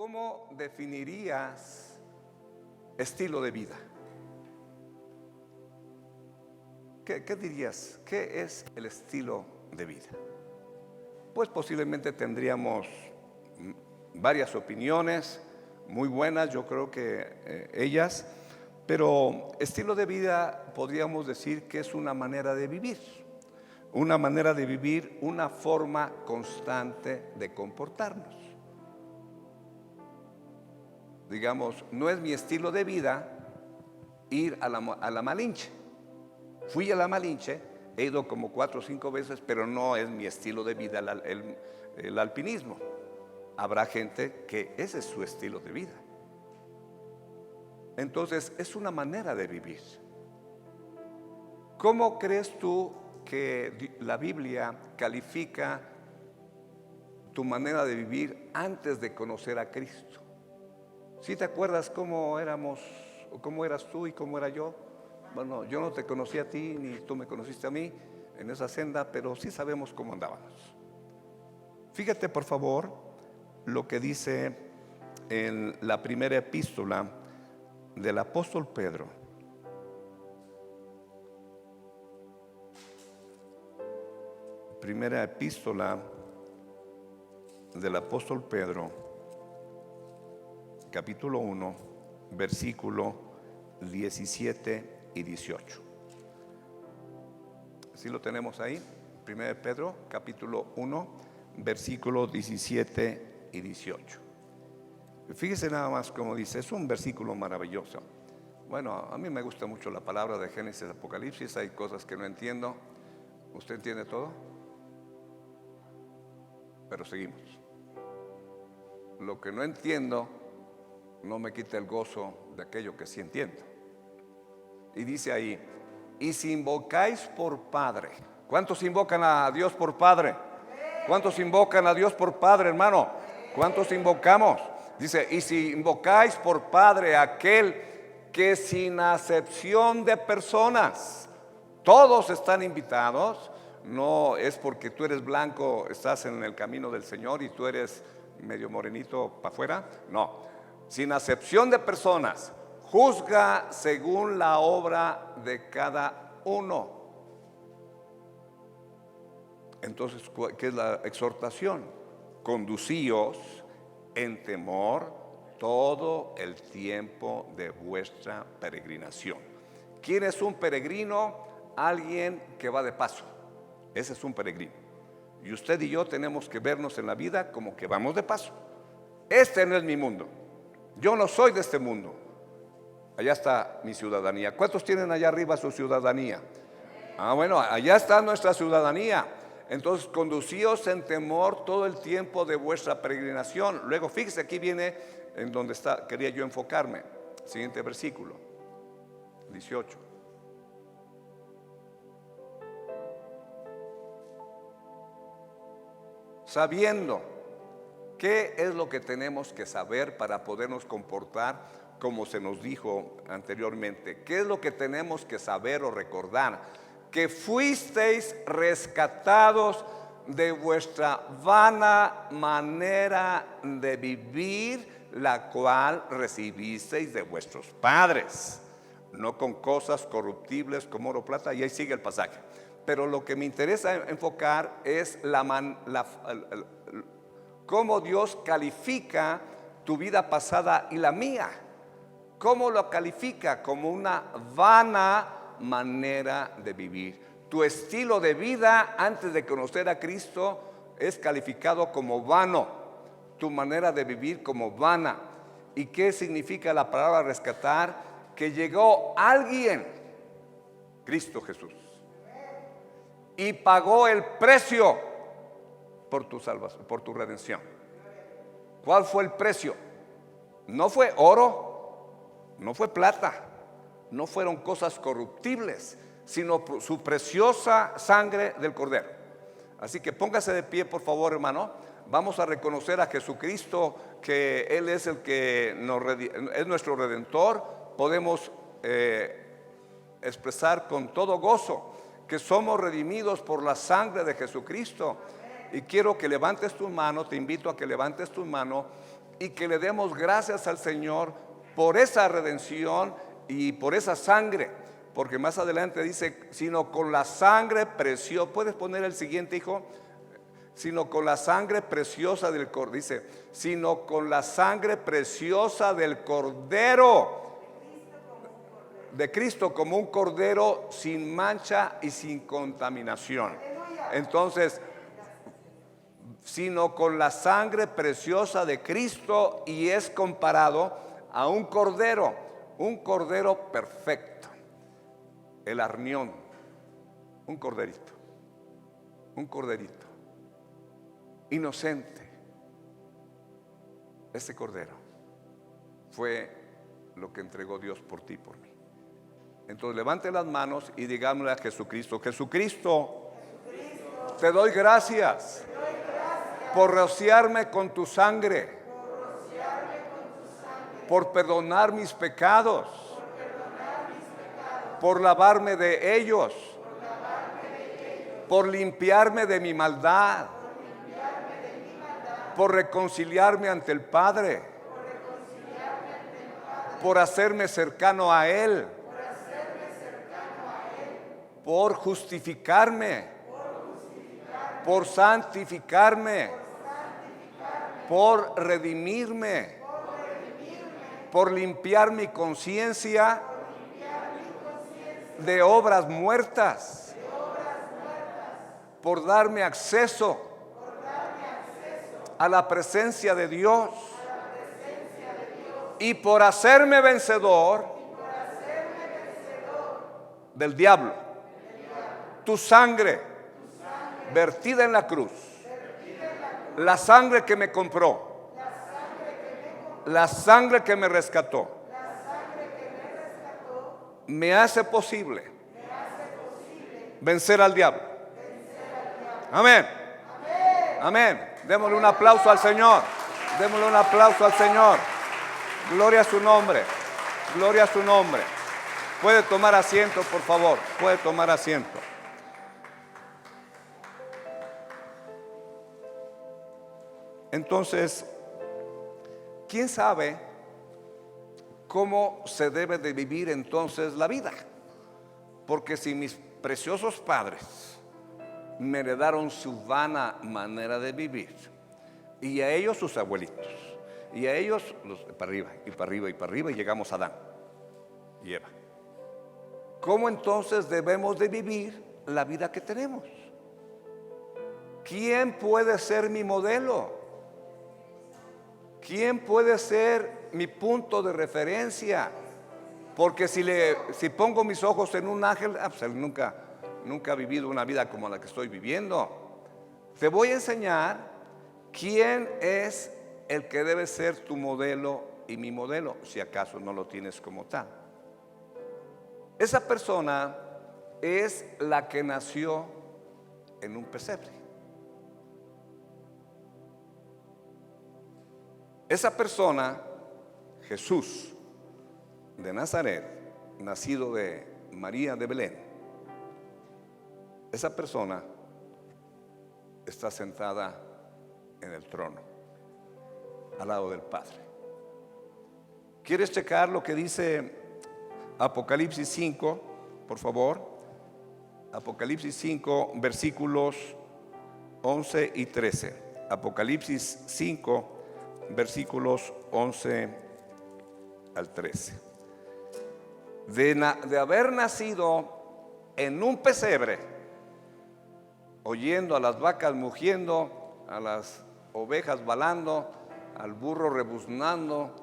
¿Cómo definirías estilo de vida? ¿Qué dirías? ¿Qué es el estilo de vida? Pues posiblemente tendríamos varias opiniones muy buenas, yo creo que ellas, pero estilo de vida podríamos decir que es una manera de vivir, una forma constante de comportarnos. Digamos, no es mi estilo de vida ir a la Malinche. Fui a la Malinche, he ido como 4 o 5 veces, pero no es mi estilo de vida el alpinismo. Habrá gente que ese es su estilo de vida. Entonces es una manera de vivir. ¿Cómo crees tú que la Biblia califica tu manera de vivir antes de conocer a Cristo? ¿Sí te acuerdas cómo éramos, o cómo eras tú y cómo era yo? Bueno, yo no te conocí a ti, ni tú me conociste a mí en esa senda, pero sí sabemos cómo andábamos. Fíjate por favor lo que dice en la primera epístola del apóstol Pedro. Primera epístola del apóstol Pedro, capítulo 1, versículo 17 y 18. ¿Sí lo tenemos ahí? Primera de Pedro, capítulo 1, versículos 17 y 18. Fíjese nada más cómo dice, es un versículo maravilloso. Bueno, a mí me gusta mucho la palabra de Génesis, Apocalipsis, hay cosas que no entiendo. ¿Usted entiende todo? Pero seguimos. Lo que no entiendo no me quita el gozo de aquello que sí entiendo. Y dice ahí, y si invocáis por Padre. ¿Cuántos invocan a Dios por Padre? ¿Cuántos invocan a Dios por Padre, hermano? ¿Cuántos invocamos? Dice, y si invocáis por Padre aquel que sin acepción de personas, todos están invitados. No es porque tú eres blanco, estás en el camino del Señor y tú eres medio morenito para afuera. No, sin acepción de personas, juzga según la obra de cada uno. Entonces, ¿qué es la exhortación? Conducíos en temor todo el tiempo de vuestra peregrinación. ¿Quién es un peregrino? Alguien que va de paso. Ese es un peregrino. Y usted y yo tenemos que vernos en la vida como que vamos de paso. Este no es mi mundo. Yo no soy de este mundo. Allá está mi ciudadanía. ¿Cuántos tienen allá arriba su ciudadanía? Bueno, allá está nuestra ciudadanía. Entonces, conducíos en temor todo el tiempo de vuestra peregrinación. Luego, fíjese, aquí viene en donde quería yo enfocarme. Siguiente versículo, 18. Sabiendo, ¿qué es lo que tenemos que saber para podernos comportar como se nos dijo anteriormente? ¿Qué es lo que tenemos que saber o recordar? Que fuisteis rescatados de vuestra vana manera de vivir, la cual recibisteis de vuestros padres, no con cosas corruptibles como oro o plata. Y ahí sigue el pasaje. Pero lo que me interesa enfocar es cómo Dios califica tu vida pasada y la mía. ¿Cómo lo califica? Como una vana manera de vivir. Tu estilo de vida antes de conocer a Cristo es calificado como vano. Tu manera de vivir como vana. ¿Y qué significa la palabra rescatar? Que llegó alguien, Cristo Jesús, y pagó el precio por tu salvación, por tu redención. ¿Cuál fue el precio? No fue oro, no fue plata, no fueron cosas corruptibles, sino su preciosa sangre del Cordero. Así que póngase de pie, por favor, hermano. Vamos a reconocer a Jesucristo, que Él es el que es nuestro Redentor. Podemos expresar con todo gozo que somos redimidos por la sangre de Jesucristo. Y quiero que levantes tu mano, te invito a que levantes tu mano y que le demos gracias al Señor por esa redención y por esa sangre, porque más adelante dice, sino con la sangre preciosa. ¿Puedes poner el siguiente, hijo? Sino con la sangre preciosa del cordero, dice, sino con la sangre preciosa del cordero de Cristo, como un cordero sin mancha y sin contaminación. Entonces, sino con la sangre preciosa de Cristo, y es comparado a un cordero perfecto, el arnión, un corderito inocente. Ese cordero fue lo que entregó Dios por ti y por mí. Entonces levante las manos y digámosle a Jesucristo: Jesucristo, te doy gracias por rociarme con tu sangre, por perdonar mis pecados, por lavarme de ellos, por limpiarme de mi maldad, por reconciliarme ante el Padre, por hacerme cercano a Él, por justificarme, por santificarme, por redimirme, por limpiar mi conciencia de obras muertas, por darme acceso a la presencia de Dios, y por hacerme vencedor del diablo. Tu sangre vertida en la cruz, la sangre que me compró, la sangre que me rescató, me hace posible vencer al diablo. Amén. Amén. Démosle un aplauso al Señor. Démosle un aplauso al Señor. Gloria a su nombre. Gloria a su nombre. Puede tomar asiento, por favor. Puede tomar asiento. Entonces, ¿quién sabe cómo se debe de vivir entonces la vida? Porque si mis preciosos padres me heredaron su vana manera de vivir, y a ellos sus abuelitos, y a ellos los para arriba y para arriba y para arriba, y llegamos a Adán y Eva, ¿cómo entonces debemos de vivir la vida que tenemos? ¿Quién puede ser mi modelo? ¿Quién puede ser mi punto de referencia? Porque si pongo mis ojos en un ángel, pues él nunca ha vivido una vida como la que estoy viviendo. Te voy a enseñar quién es el que debe ser tu modelo y mi modelo, si acaso no lo tienes como tal. Esa persona es la que nació en un pesebre. Esa persona, Jesús de Nazaret, nacido de María de Belén, esa persona está sentada en el trono, al lado del Padre. ¿Quieres checar lo que dice Apocalipsis 5, por favor? Apocalipsis 5, versículos 11 y 13. Apocalipsis 5, versículos 11 al 13. De haber nacido en un pesebre, oyendo a las vacas mugiendo, a las ovejas balando, al burro rebuznando,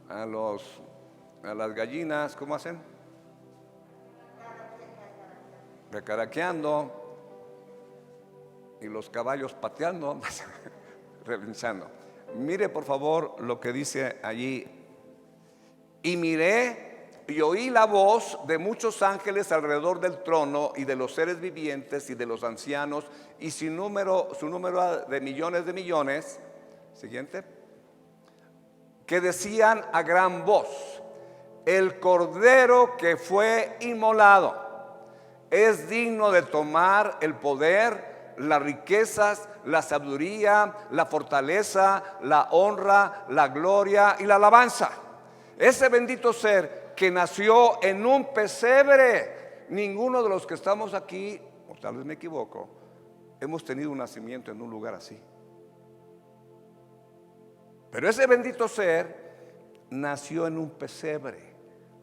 a las gallinas, ¿cómo hacen? Recaraqueando, y los caballos pateando, relinchando. Mire por favor lo que dice allí. Y miré y oí la voz de muchos ángeles alrededor del trono, y de los seres vivientes y de los ancianos, y su número de millones. Siguiente. Que decían a gran voz: el cordero que fue inmolado es digno de tomar el poder las riquezas, la sabiduría, la fortaleza, la honra, la gloria y la alabanza. Ese bendito ser que nació en un pesebre. Ninguno de los que estamos aquí, o tal vez me equivoco, hemos tenido un nacimiento en un lugar así. Pero ese bendito ser nació en un pesebre,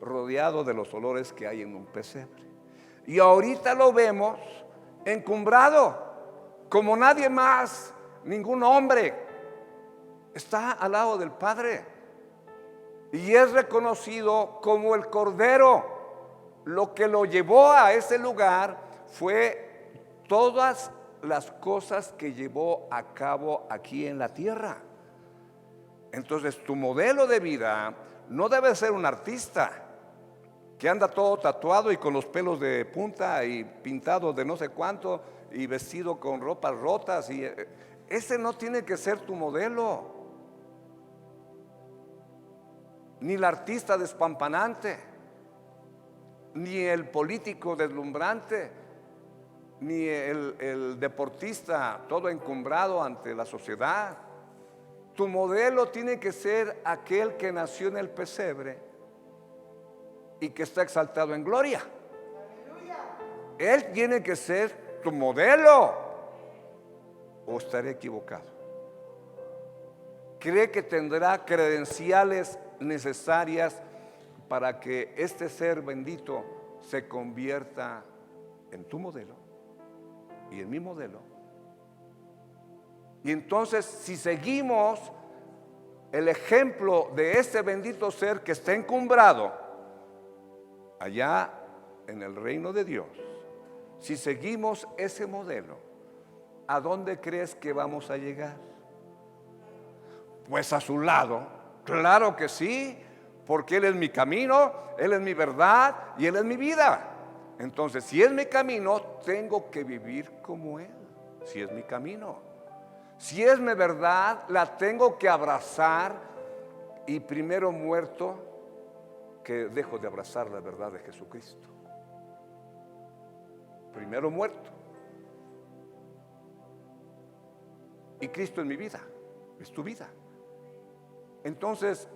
rodeado de los olores que hay en un pesebre. Y ahorita lo vemos encumbrado, como nadie más, ningún hombre. Está al lado del Padre y es reconocido como el Cordero. Lo que lo llevó a ese lugar fue todas las cosas que llevó a cabo aquí en la tierra. Entonces tu modelo de vida no debe ser un artista que anda todo tatuado y con los pelos de punta y pintado de no sé cuánto y vestido con ropas rotas. Ese no tiene que ser tu modelo. Ni el artista despampanante, ni el político deslumbrante, ni el deportista todo encumbrado ante la sociedad. Tu modelo tiene que ser aquel que nació en el pesebre y que está exaltado en gloria. Él tiene que ser tu modelo. ¿O estaré equivocado? ¿Cree que tendrá credenciales necesarias para que este ser bendito se convierta en tu modelo y en mi modelo? Y entonces, si seguimos el ejemplo de este bendito ser que está encumbrado allá en el reino de Dios, si seguimos ese modelo, ¿a dónde crees que vamos a llegar? Pues a su lado. Claro que sí, porque Él es mi camino, Él es mi verdad y Él es mi vida. Entonces, si es mi camino, tengo que vivir como Él. Si es mi camino, si es mi verdad, la tengo que abrazar. Y primero muerto que dejo de abrazar la verdad de Jesucristo. Primero muerto. Y Cristo en mi vida, es tu vida. Entonces,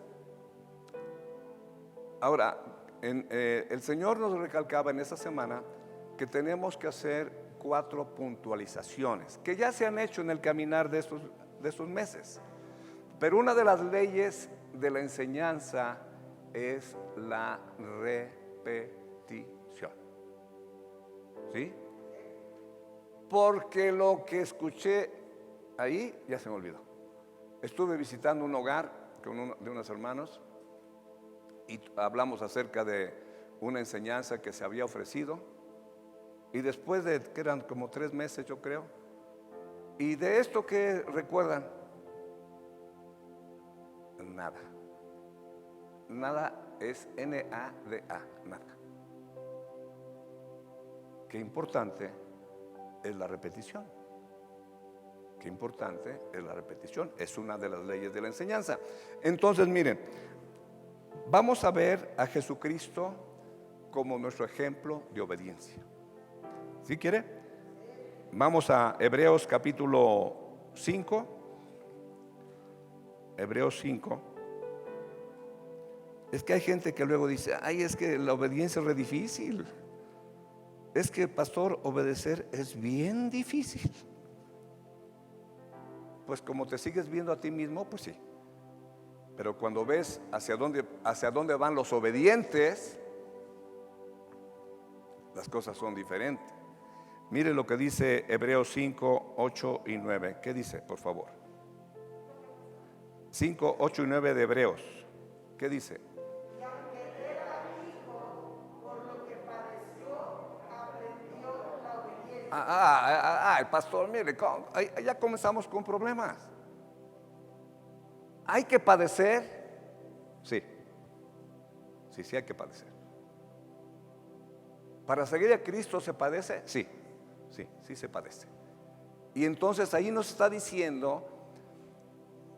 ahora, el Señor nos recalcaba en esta semana que tenemos que hacer 4 puntualizaciones que ya se han hecho en el caminar de estos meses. Pero una de las leyes de la enseñanza es la repetición. ¿Sí? Porque lo que escuché ahí ya se me olvidó. Estuve visitando un hogar de unos hermanos y hablamos acerca de una enseñanza que se había ofrecido, y después de que eran como 3 meses, yo creo, y de esto que recuerdan, nada es NADA, nada. Qué importante es la repetición. Qué importante es la repetición. Es una de las leyes de la enseñanza. Entonces, miren, vamos a ver a Jesucristo como nuestro ejemplo de obediencia. ¿Sí quiere? Vamos a Hebreos capítulo 5. Hebreos 5. Es que hay gente que luego dice: ay, es que la obediencia es re difícil. Es que, pastor, obedecer es bien difícil. Pues como te sigues viendo a ti mismo, pues sí. Pero cuando ves hacia dónde van los obedientes, las cosas son diferentes. Mire lo que dice Hebreos 5, 8 y 9. ¿Qué dice, por favor? 5, 8 y 9 de Hebreos. ¿Qué dice? Y aunque era hijo, por lo que padeció, aprendió la obediencia. Pastor, mire, ya comenzamos con problemas. ¿Hay que padecer? Sí. Sí hay que padecer. ¿Para seguir a Cristo se padece? Sí se padece. Y entonces ahí nos está diciendo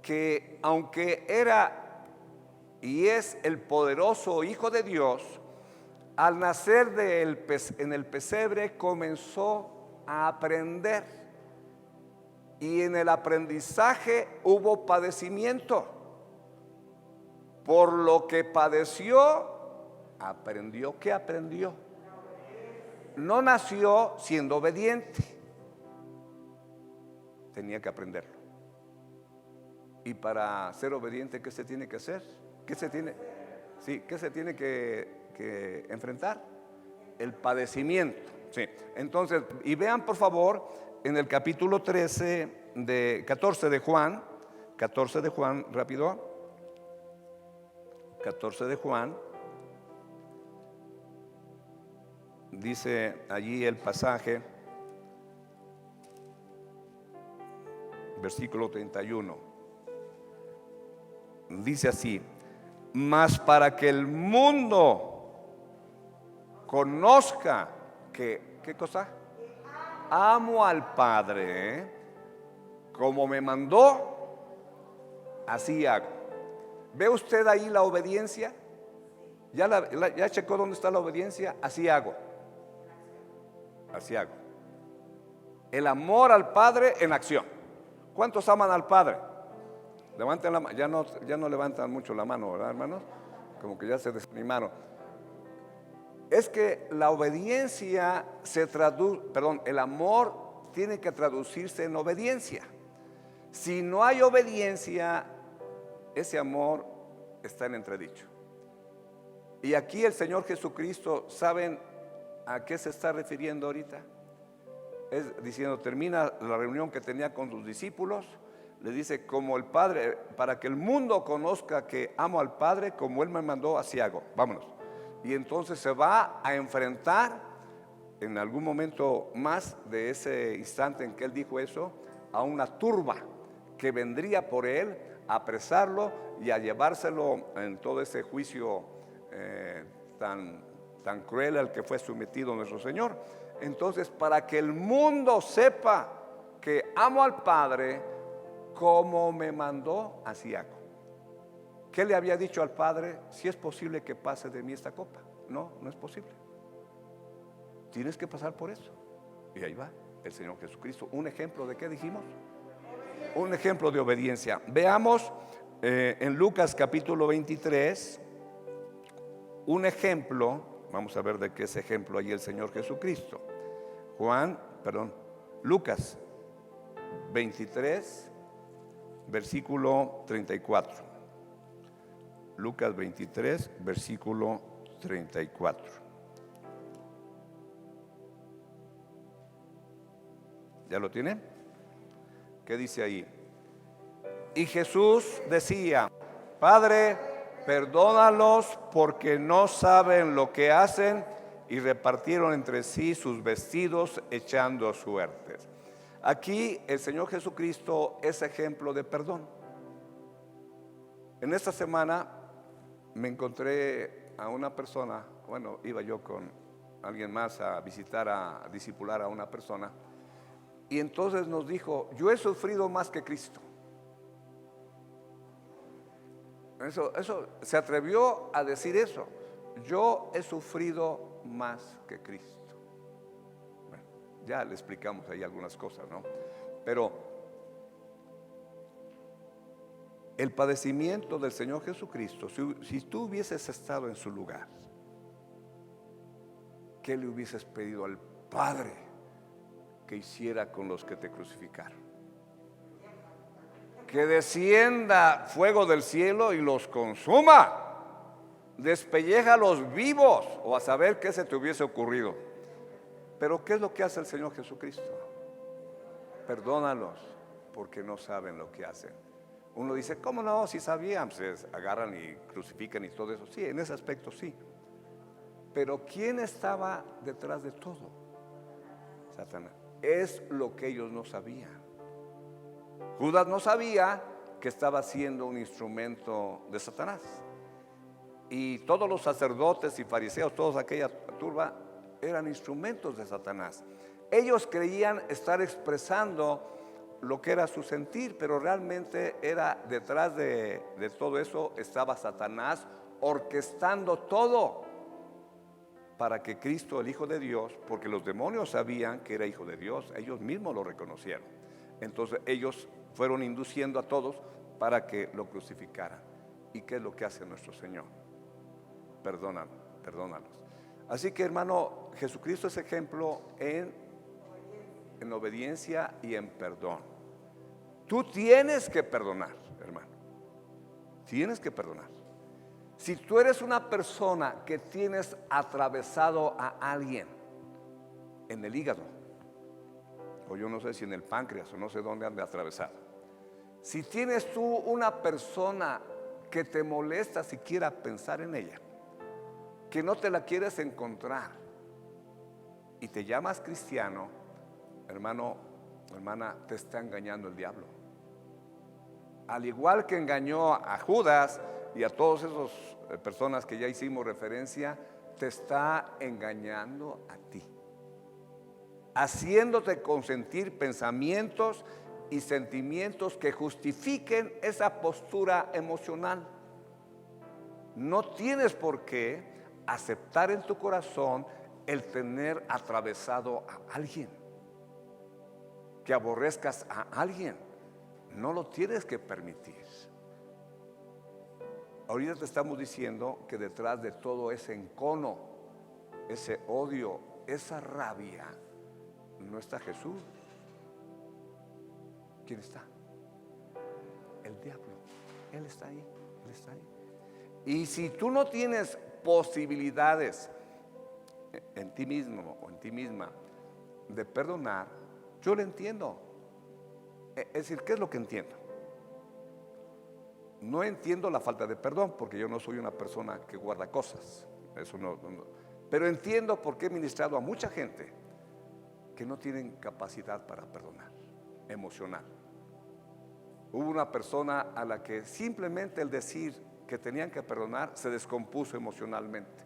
que aunque era y es el poderoso Hijo de Dios, al nacer en el pesebre comenzó a aprender. y en el aprendizaje hubo padecimiento. Por lo que padeció, aprendió. ¿Qué aprendió? No nació siendo obediente, tenía que aprenderlo. Y para ser obediente, ¿qué se tiene que hacer? ¿Qué se tiene que enfrentar? El padecimiento. Sí. Entonces, y vean por favor en el capítulo 14 de Juan, rápido. 14 de Juan, dice allí el pasaje, versículo 31. Dice así: mas para que el mundo conozca que, ¿qué cosa? Amo al Padre, como me mandó, así hago. ¿Ve usted ahí la obediencia? ¿Ya checó dónde está la obediencia? Así hago. Así hago. El amor al Padre en acción. ¿Cuántos aman al Padre? Levanten la mano. Ya no levantan mucho la mano, ¿verdad, hermanos? Como que ya se desanimaron. Es que la obediencia el amor tiene que traducirse en obediencia. Si no hay obediencia, ese amor está en entredicho. Y aquí el Señor Jesucristo, ¿saben a qué se está refiriendo ahorita? Es diciendo, termina la reunión que tenía con sus discípulos, le dice, como el Padre, para que el mundo conozca que amo al Padre, como Él me mandó, así hago. Vámonos. Y entonces se va a enfrentar en algún momento más de ese instante en que Él dijo eso, a una turba que vendría por Él a apresarlo y a llevárselo en todo ese juicio tan cruel al que fue sometido nuestro Señor. Entonces, para que el mundo sepa que amo al Padre, como me mandó, así hago. ¿Qué le había dicho al Padre? Si es posible que pase de mí esta copa. No, no es posible. Tienes que pasar por eso. Y ahí va el Señor Jesucristo. Un ejemplo de qué dijimos. Un ejemplo de obediencia. Veamos en Lucas capítulo 23 un ejemplo. Vamos a ver de qué es ejemplo ahí el Señor Jesucristo. Lucas 23 versículo 34. Lucas 23 versículo 34. ¿Ya lo tiene? ¿Qué dice ahí? Y Jesús decía: Padre, perdónalos porque no saben lo que hacen. Y repartieron entre sí sus vestidos echando suertes. Aquí el Señor Jesucristo es ejemplo de perdón. En esta semana me encontré a una persona, iba yo con alguien más a visitar, a discipular a una persona, y entonces nos dijo: yo he sufrido más que Cristo. Eso se atrevió a decir eso. Yo he sufrido más que Cristo. Bueno, ya le explicamos ahí algunas cosas, ¿no? Pero el padecimiento del Señor Jesucristo, si tú hubieses estado en su lugar, ¿qué le hubieses pedido al Padre que hiciera con los que te crucificaron? Que descienda fuego del cielo y los consuma, despelleja a los vivos, o a saber qué se te hubiese ocurrido. Pero ¿qué es lo que hace el Señor Jesucristo? Perdónalos porque no saben lo que hacen. Uno dice: ¿cómo no? Si sabían, pues agarran y crucifican y todo eso. Sí, en ese aspecto sí. Pero ¿quién estaba detrás de todo? Satanás. Es lo que ellos no sabían. Judas no sabía que estaba siendo un instrumento de Satanás. Y todos los sacerdotes y fariseos, toda aquella turba, eran instrumentos de Satanás. Ellos creían estar expresando lo que era su sentir, pero realmente era detrás de todo eso estaba Satanás orquestando todo para que Cristo, el Hijo de Dios, porque los demonios sabían que era Hijo de Dios, ellos mismos lo reconocieron. Entonces ellos fueron induciendo a todos para que lo crucificaran. ¿Y qué es lo que hace nuestro Señor? Perdónalos. Así que, hermano, Jesucristo es ejemplo en obediencia y en perdón. Tú tienes que perdonar, hermano. Tienes que perdonar. Si tú eres una persona que tienes atravesado a alguien en el hígado, o yo no sé si en el páncreas, o no sé dónde ande atravesado. Si tienes tú una persona que te molesta siquiera pensar en ella, que no te la quieres encontrar, y te llamas cristiano, hermano, hermana, te está engañando el diablo. Al igual que engañó a Judas y a todas esas personas que ya hicimos referencia, te está engañando a ti, haciéndote consentir pensamientos y sentimientos que justifiquen esa postura emocional. No tienes por qué aceptar en tu corazón el tener atravesado a alguien, que aborrezcas a alguien. No lo tienes que permitir. Ahorita te estamos diciendo que detrás de todo ese encono, ese odio, esa rabia, no está Jesús. ¿Quién está? El diablo. Él está ahí, él está ahí. Y si tú no tienes posibilidades en ti mismo o en ti misma de perdonar, yo lo entiendo. Es decir, ¿qué es lo que entiendo? No entiendo la falta de perdón, porque yo no soy una persona que guarda cosas. Eso no. Pero entiendo por qué he ministrado a mucha gente que no tienen capacidad para perdonar, emocional. Hubo una persona a la que simplemente el decir que tenían que perdonar se descompuso emocionalmente.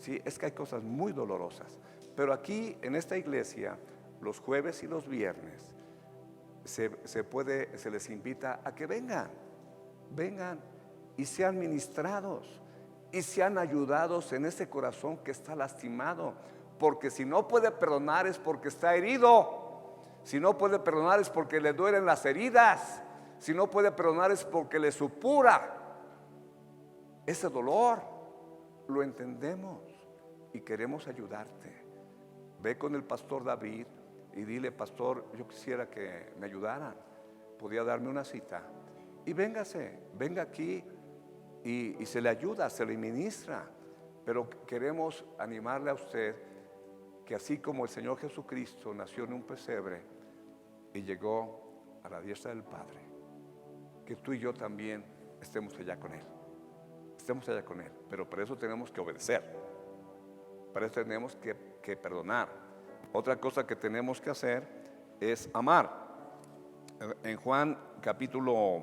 Sí, es que hay cosas muy dolorosas. Pero aquí en esta iglesia, los jueves y los viernes, se les invita a que vengan y sean ministrados y sean ayudados en ese corazón que está lastimado. Porque si no puede perdonar es porque está herido. Si no puede perdonar es porque le duelen las heridas. Si no puede perdonar es porque le supura ese dolor. Lo entendemos y queremos ayudarte. Ve con el pastor David y dile: pastor, yo quisiera que me ayudaran. Podía darme una cita. Y venga aquí y se le ayuda, se le ministra. Pero queremos animarle a usted que así como el Señor Jesucristo nació en un pesebre y llegó a la diestra del Padre, que tú y yo también estemos allá con Él. Pero para eso tenemos que obedecer. Para eso tenemos que perdonar. Otra cosa que tenemos que hacer es amar. En Juan capítulo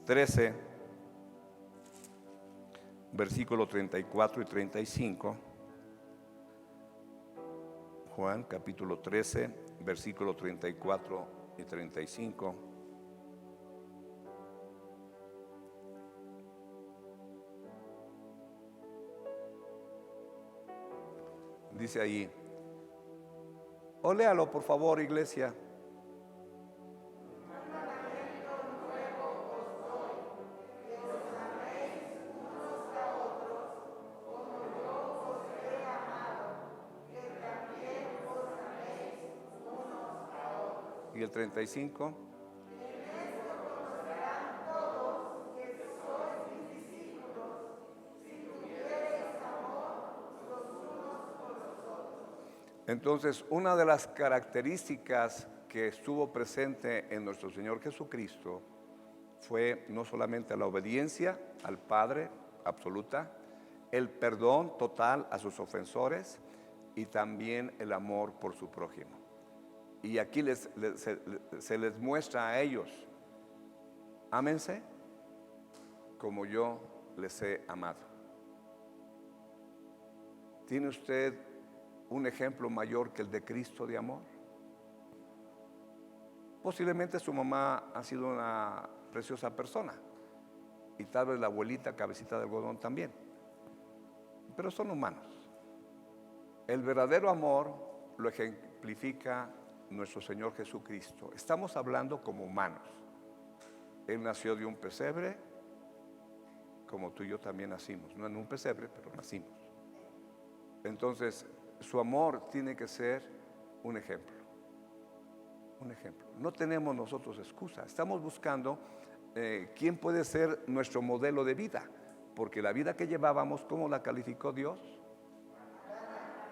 13, versículo 34 y 35. Juan capítulo 13, versículo 34 y 35. Dice ahí, o léalo por favor, iglesia. Y el 35. Entonces, una de las características que estuvo presente en nuestro Señor Jesucristo fue no solamente la obediencia al Padre absoluta, el perdón total a sus ofensores y también el amor por su prójimo. Y aquí se les muestra a ellos: ámense como yo les he amado. ¿Tiene usted un ejemplo mayor que el de Cristo de amor? Posiblemente su mamá ha sido una preciosa persona y tal vez la abuelita cabecita de algodón también, pero son humanos. El verdadero amor lo ejemplifica nuestro Señor Jesucristo. Estamos hablando como humanos. Él nació de un pesebre, como tú y yo también nacimos. No en un pesebre, pero nacimos. Entonces, su amor tiene que ser un ejemplo. Un ejemplo. No tenemos nosotros excusa. Estamos buscando quién puede ser nuestro modelo de vida. Porque la vida que llevábamos, ¿cómo la calificó Dios?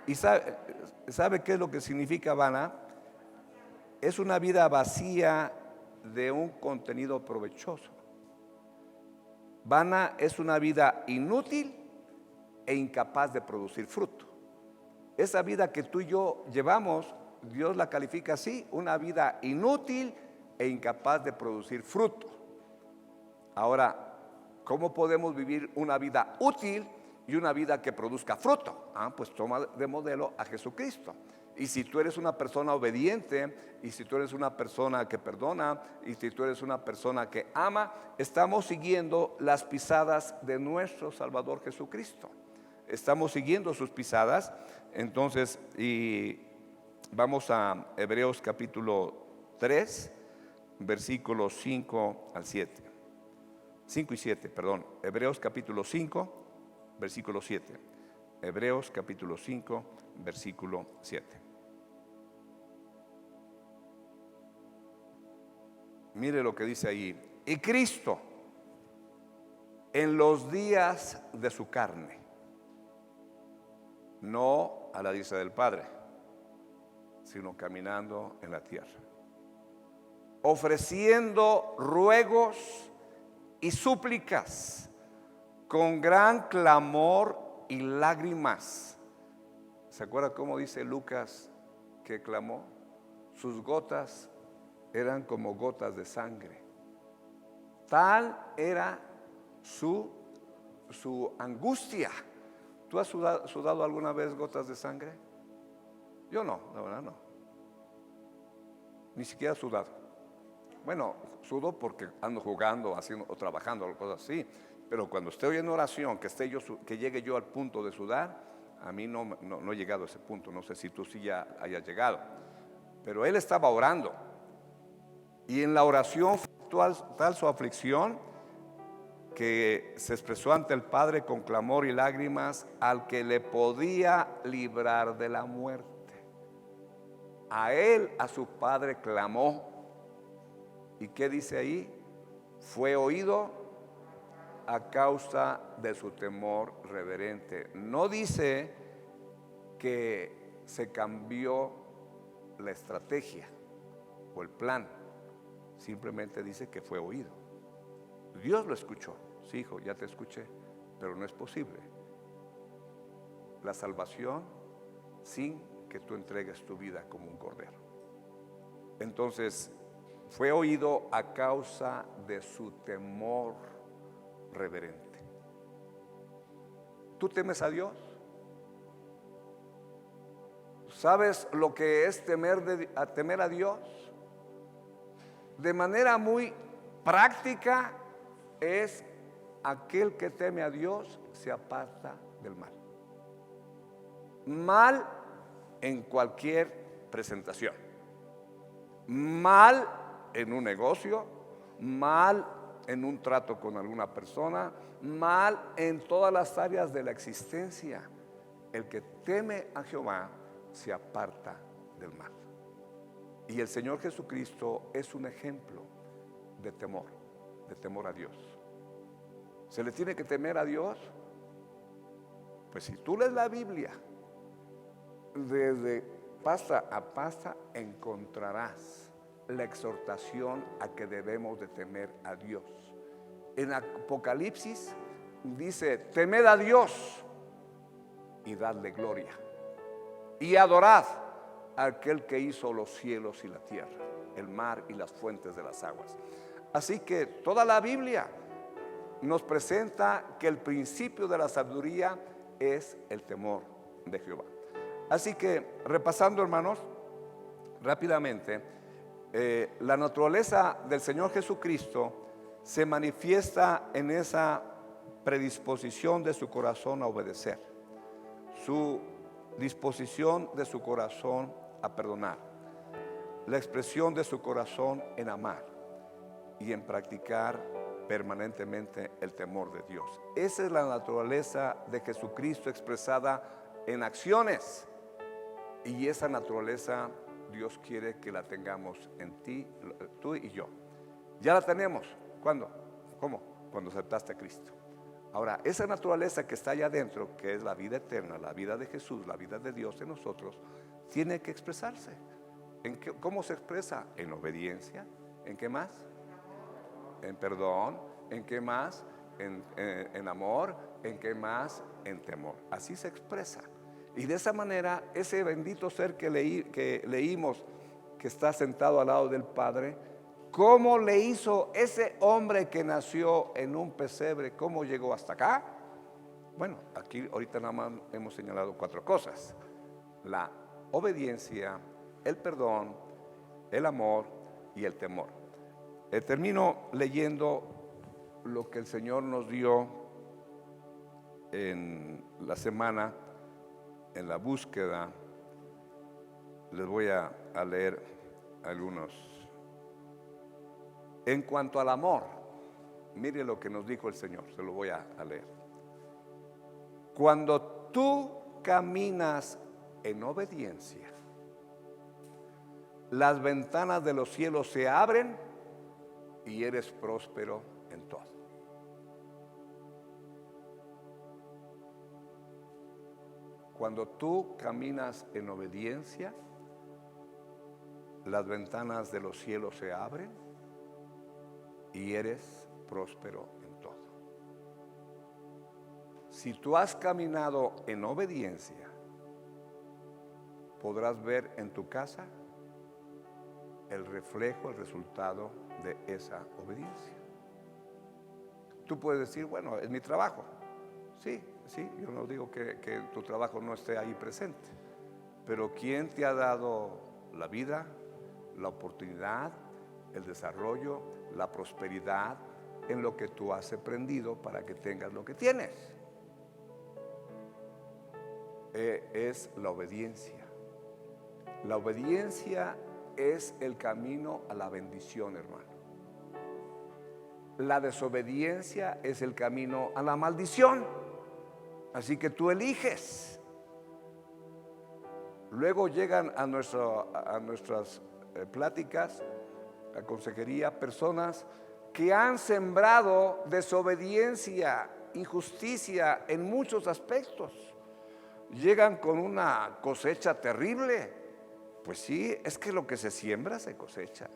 ¿Y sabe qué es lo que significa vana? Es una vida vacía de un contenido provechoso. Vana es una vida inútil e incapaz de producir fruto. Esa vida que tú y yo llevamos, Dios la califica así: una vida inútil e incapaz de producir fruto. Ahora, ¿cómo podemos vivir una vida útil y una vida que produzca fruto? Pues toma de modelo a Jesucristo. Y si tú eres una persona obediente, y si tú eres una persona que perdona, y si tú eres una persona que ama, estamos siguiendo las pisadas de nuestro Salvador Jesucristo. Estamos siguiendo sus pisadas. Entonces, y vamos a Hebreos capítulo 3, versículos 5 al 7. 5 y 7, perdón. Hebreos capítulo 5, versículo 7. Hebreos capítulo 5, versículo 7. Mire lo que dice ahí. Y Cristo, en los días de su carne, no a la diestra del Padre, sino caminando en la tierra, ofreciendo ruegos y súplicas con gran clamor y lágrimas. ¿Se acuerda cómo dice Lucas que clamó? Sus gotas eran como gotas de sangre. Tal era su angustia. ¿Tú has sudado alguna vez gotas de sangre? Yo no, la verdad no. Ni siquiera he sudado. Bueno, sudo porque ando jugando, haciendo o trabajando, cosas así. Pero cuando estoy en oración, que llegue yo al punto de sudar, a mí no he llegado a ese punto. No sé si tú sí ya hayas llegado. Pero él estaba orando. Y en la oración fue tal su aflicción que se expresó ante el Padre con clamor y lágrimas al que le podía librar de la muerte. A él, a su Padre clamó. ¿Y qué dice ahí? Fue oído a causa de su temor reverente. No dice que se cambió la estrategia o el plan. Simplemente dice que fue oído. Dios lo escuchó. Sí, hijo, ya te escuché, pero no es posible la salvación sin que tú entregues tu vida como un cordero. Entonces, fue oído a causa de su temor reverente. ¿Tú temes a Dios? ¿Sabes lo que es temer a Dios? De manera muy práctica, es aquel que teme a Dios se aparta del mal. Mal en cualquier presentación. Mal en un negocio, mal en un trato con alguna persona, mal en todas las áreas de la existencia. El que teme a Jehová se aparta del mal. Y el Señor Jesucristo es un ejemplo de temor a Dios. ¿Se le tiene que temer a Dios? Pues si tú lees la Biblia, desde pasta a pasta encontrarás la exhortación a que debemos de temer a Dios. En Apocalipsis dice: temed a Dios y dadle gloria, y adorad a aquel que hizo los cielos y la tierra, el mar y las fuentes de las aguas. Así que toda la Biblia nos presenta que el principio de la sabiduría es el temor de Jehová. Así que, repasando, hermanos, rápidamente, la naturaleza del Señor Jesucristo se manifiesta en esa predisposición de su corazón a obedecer. Su disposición de su corazón a perdonar, la expresión de su corazón en amar y en practicar permanentemente el temor de Dios. Esa es la naturaleza de Jesucristo expresada en acciones, y esa naturaleza Dios quiere que la tengamos en ti, tú y yo. Ya la tenemos. ¿Cuándo? ¿Cómo? Cuando aceptaste a Cristo. Ahora, esa naturaleza que está allá adentro, que es la vida eterna, la vida de Jesús, la vida de Dios en nosotros, tiene que expresarse. ¿Cómo se expresa? En obediencia. ¿En qué más? En perdón. ¿En qué más? En amor. ¿En qué más? En temor. Así se expresa. Y de esa manera, ese bendito ser que leímos, que está sentado al lado del Padre, ¿cómo le hizo ese hombre que nació en un pesebre? ¿Cómo llegó hasta acá? Bueno, aquí ahorita nada más hemos señalado 4 cosas: la obediencia, el perdón, el amor y el temor. Termino leyendo lo que el Señor nos dio en la semana, en la búsqueda. Les voy a leer algunos. En cuanto al amor, mire lo que nos dijo el Señor, se lo voy a leer. Cuando tú caminas en obediencia, las ventanas de los cielos se abren y eres próspero en todo. Cuando tú caminas en obediencia, las ventanas de los cielos se abren y eres próspero en todo. Si tú has caminado en obediencia, podrás ver en tu casa el reflejo, el resultado de esa obediencia. Tú puedes decir, bueno, es mi trabajo. Sí, yo no digo que tu trabajo no esté ahí presente, pero ¿quién te ha dado la vida, la oportunidad, el desarrollo, la prosperidad en lo que tú has aprendido para que tengas lo que tienes? Es la obediencia. La obediencia es el camino a la bendición, hermano. La desobediencia es el camino a la maldición. Así que tú eliges. Luego llegan a nuestras pláticas, a consejería, personas que han sembrado desobediencia, injusticia en muchos aspectos. Llegan con una cosecha terrible. Pues sí, es que lo que se siembra se cosecha.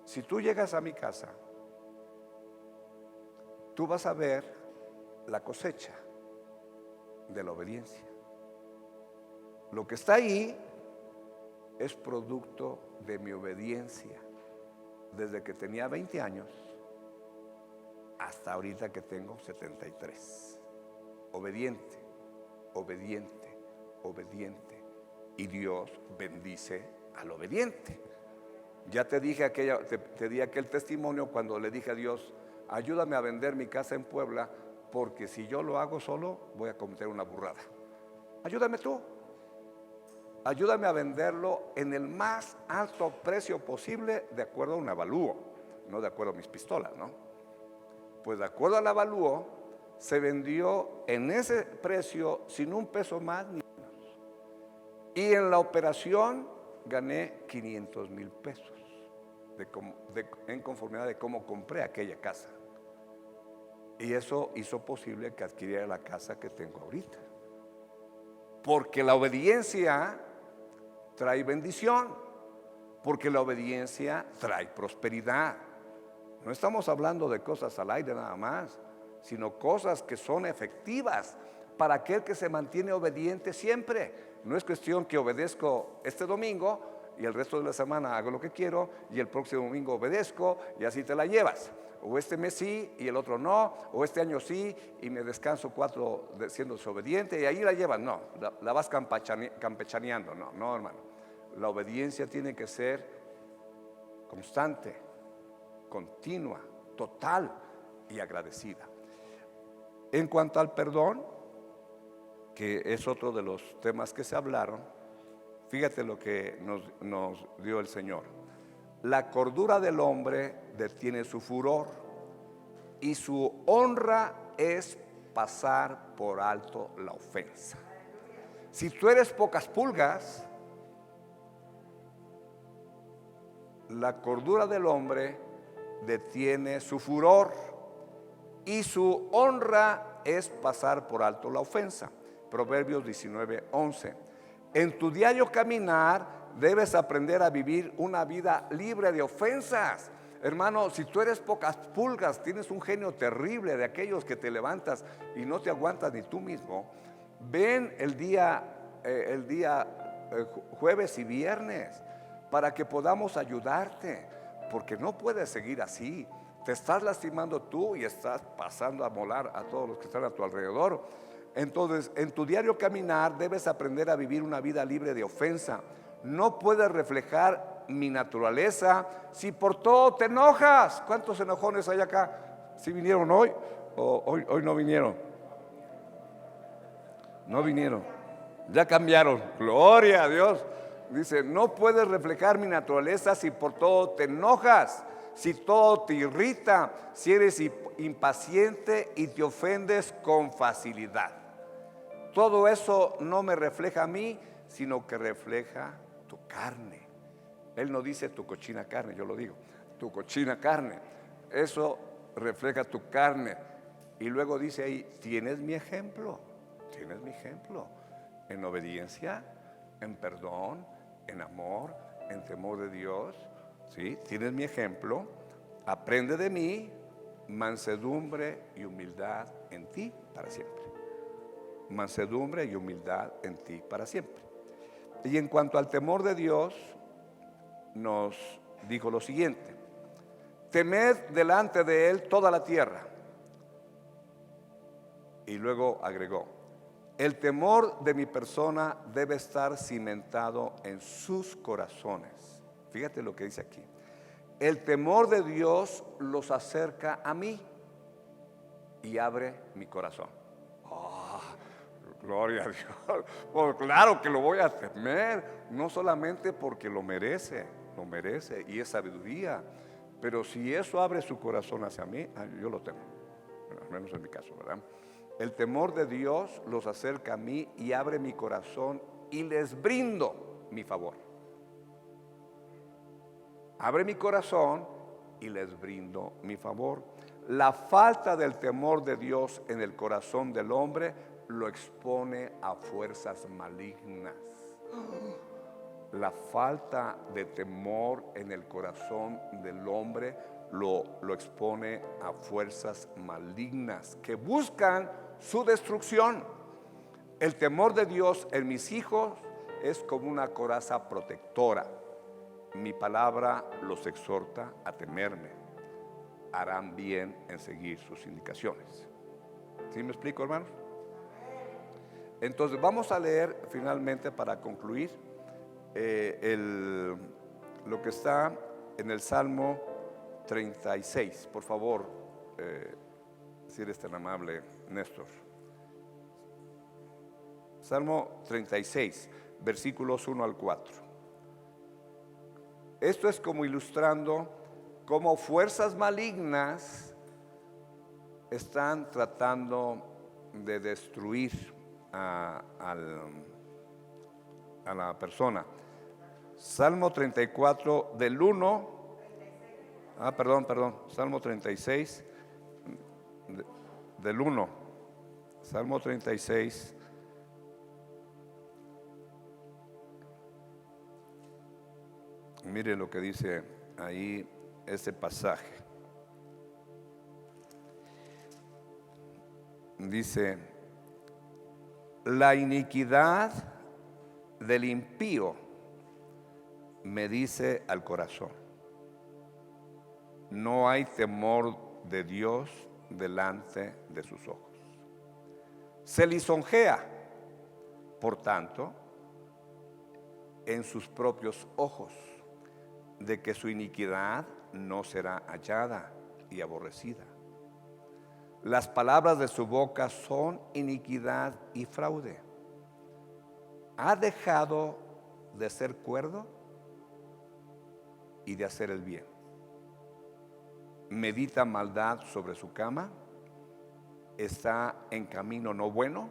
Si tú llegas a mi casa, tú vas a ver la cosecha de la obediencia. Lo que está ahí es producto de mi obediencia desde que tenía 20 años hasta ahorita que tengo 73. Obediente, obediente, obediente. Y Dios bendice al obediente. Ya te dije te di aquel testimonio cuando le dije a Dios, ayúdame a vender mi casa en Puebla, porque si yo lo hago solo voy a cometer una burrada. Ayúdame tú. Ayúdame a venderlo en el más alto precio posible, de acuerdo a un avalúo, no de acuerdo a mis pistolas, ¿no? Pues de acuerdo al avalúo se vendió en ese precio sin un peso más ni menos. Y en la operación gané 500,000 pesos en conformidad de cómo compré aquella casa. Y eso hizo posible que adquiriera la casa que tengo ahorita. Porque la obediencia trae bendición. Porque la obediencia trae prosperidad. No estamos hablando de cosas al aire nada más, sino cosas que son efectivas para aquel que se mantiene obediente siempre. No es cuestión que obedezco este domingo y el resto de la semana hago lo que quiero y el próximo domingo obedezco y así te la llevas. O este mes sí y el otro no, o este año sí y me descanso 4 siendo desobediente y ahí la llevas. No, la vas campechaneando. No, hermano. La obediencia tiene que ser constante, continua, total y agradecida. En cuanto al perdón, que es otro de los temas que se hablaron, fíjate lo que nos dio el Señor. La cordura del hombre detiene su furor y su honra es pasar por alto la ofensa. Si tú eres pocas pulgas, la cordura del hombre detiene su furor y su honra es pasar por alto la ofensa. Proverbios 19:11. En tu diario caminar debes aprender a vivir una vida libre de ofensas. Hermano, si tú eres pocas pulgas, tienes un genio terrible, de aquellos que te levantas y no te aguantas ni tú mismo, ven el día jueves y viernes para que podamos ayudarte, porque no puedes seguir así. Te estás lastimando tú y estás pasando a molar a todos los que están a tu alrededor. Entonces, en tu diario caminar debes aprender a vivir una vida libre de ofensa. No puedes reflejar mi naturaleza si por todo te enojas. ¿Cuántos enojones hay acá? ¿Sí vinieron hoy o hoy no vinieron? No vinieron. Ya cambiaron. Gloria a Dios. Dice, no puedes reflejar mi naturaleza si por todo te enojas, si todo te irrita, si eres impaciente y te ofendes con facilidad. Todo eso no me refleja a mí, sino que refleja tu carne. Él no dice tu cochina carne, yo lo digo, tu cochina carne. Eso refleja tu carne. Y luego dice ahí, tienes mi ejemplo, en obediencia, en perdón, en amor, en temor de Dios. ¿Sí? Tienes mi ejemplo, aprende de mí, mansedumbre y humildad en ti para siempre. Mansedumbre y humildad en ti para siempre. Y en cuanto al temor de Dios, nos dijo lo siguiente: temed delante de Él toda la tierra. Y luego agregó: el temor de mi persona debe estar cimentado en sus corazones. Fíjate lo que dice aquí. El temor de Dios los acerca a mí y abre mi corazón. Oh, gloria a Dios. Pues claro que lo voy a temer, no solamente porque lo merece y es sabiduría, pero si eso abre su corazón hacia mí, yo lo temo, al menos en mi caso, ¿verdad? El temor de Dios los acerca a mí y abre mi corazón y les brindo mi favor. Abre mi corazón y les brindo mi favor. La falta del temor de Dios en el corazón del hombre lo expone a fuerzas malignas. La falta de temor en el corazón del hombre lo expone a fuerzas malignas que buscan su destrucción. El temor de Dios en mis hijos es como una coraza protectora. Mi palabra los exhorta a temerme. Harán bien en seguir sus indicaciones. ¿Sí me explico, hermanos? Entonces vamos a leer finalmente, para concluir, lo que está en el Salmo 36. Por favor, si eres tan amable, Néstor. Salmo 36, versículos 1 al 4. Esto es como ilustrando cómo fuerzas malignas están tratando de destruir a la persona. Salmo 34 del 1. Salmo 36 del 1. Salmo 36. Mire lo que dice ahí ese pasaje. Dice: la iniquidad del impío me dice al corazón, no hay temor de Dios delante de sus ojos. Se lisonjea, por tanto, en sus propios ojos, de que su iniquidad no será hallada y aborrecida. Las palabras de su boca son iniquidad y fraude. ha dejado de ser cuerdo y de hacer el bien. Medita maldad sobre su cama, está en camino no bueno,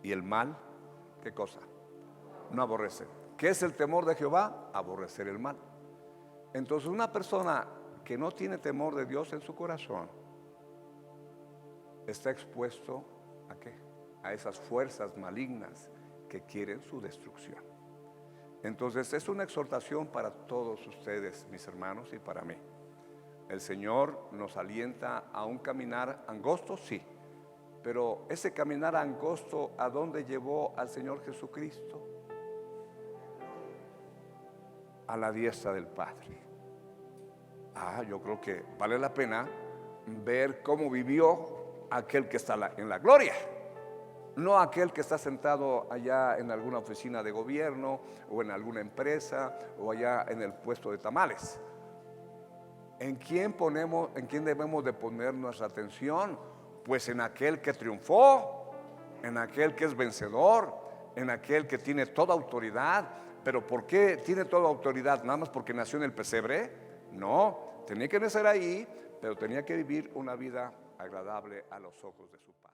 y el mal, ¿qué cosa? No aborrece. ¿Qué es el temor de Jehová? Aborrecer el mal. Entonces una persona que no tiene temor de Dios en su corazón está expuesto ¿a qué? A esas fuerzas malignas que quieren su destrucción. Entonces es una exhortación para todos ustedes, mis hermanos, y para mí. El Señor nos alienta a un caminar angosto, sí, pero ese caminar angosto, ¿a dónde llevó al Señor Jesucristo? A la diestra del Padre. Yo creo que vale la pena ver cómo vivió aquel que está en la gloria, no aquel que está sentado allá en alguna oficina de gobierno o en alguna empresa o allá en el puesto de tamales. ¿En quién debemos de poner nuestra atención? Pues en aquel que triunfó, en aquel que es vencedor, en aquel que tiene toda autoridad. ¿Pero por qué tiene toda autoridad? ¿Nada más porque nació en el pesebre? No, tenía que nacer ahí, pero tenía que vivir una vida agradable a los ojos de su Padre.